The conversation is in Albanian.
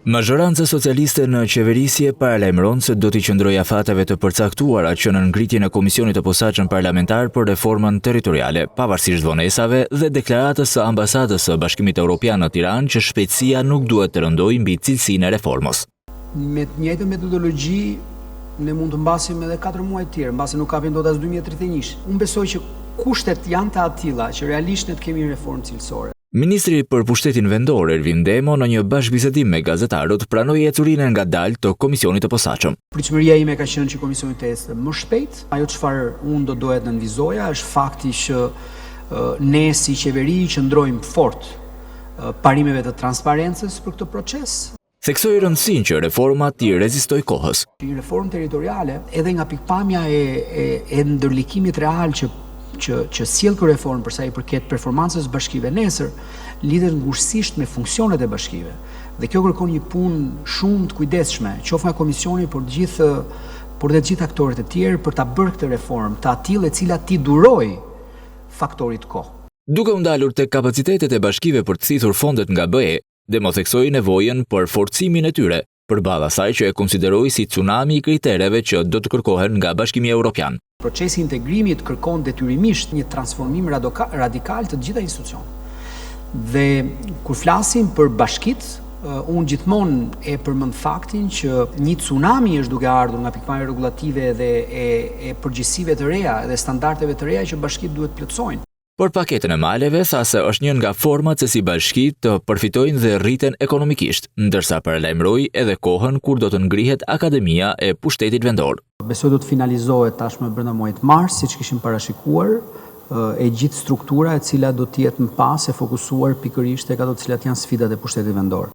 Mazhoranca socialiste në qeverisje paralajmëron se do t'i qëndrojë afateve të përcaktuara që në ngritjen e Komisionit të Posaçëm Parlamentar për Reformën Territoriale, pavarësisht vonesave dhe deklaratës së Ambasadës së Bashkimit Evropian në Tiranë që shpejtësia nuk duhet të rëndojë mbi cilësinë e reformës. Me të njëjtën metodologji ne mund të mbasim edhe 4 muaj të tjerë, mbasi nuk kapin dot as 2031. Unë besoj që kushtet janë të atilla që realisht ne të kemi reformë cilësore. Ministri për Pushtetin Vendor Ervin Demo në një bashkëbisedim me gazetarët pranoi ecurinë ngadalë të Komisionit të Posaçëm. Pritshmëria ime ka qenë që Komisioni të ecë më shpejt. Ajo çfarë unë do dohet të nënvizoja është fakti që ne si qeveri qëndrojmë fort parimeve të transparencës për këtë proces. Theksoi rëndësinë që reforma t'i rezistojë kohës. Një reformë territoriale edhe nga pikpamja e ndërlikimit real që sjell kjo reformë për sa i përket performancës bashkive nesër, lidhet ngushësisht me funksionet e bashkive. Dhe kjo kërkon një punë shumë të kujdesshme, qoftë nga komisioni, por dhe të gjithë aktorët e tjerë për ta bërë këtë reformë, të atillë e cila t'i duroj faktorit kohë. Duke u ndalur tek kapacitetet e bashkive për të thithur fondet nga BE, Demo theksoi nevojën për forcimin e tyre, përballë asaj që e konsideroi si tsunami i kritereve që do të kërkohen nga Bashkimi Evropian. Procesi i integrimit kërkon detyrimisht një transformim radikal të gjitha institucionet. Dhe kur flasim për bashkitë, unë gjithmonë e përmend faktin që një tsunami është duke ardhur nga pikpamja rregullative dhe e përgjegjësive të reja dhe standardeve të reja që bashkitë duhet plotësojnë. Por paketën e maleve tha se është një nga format se si bashkitë të përfitojnë dhe rriten ekonomikisht, ndërsa paralajmëroi edhe kohën kur do të ngrihet Akademia e Pushtetit Vendor. Besoj do të finalizohet tashmë brenda muajit mars, siç kishim parashikuar, e gjithë struktura e cila do të jetë më pas e fokusuar pikërisht tek ato të cilat janë sfidat e pushtetit vendor.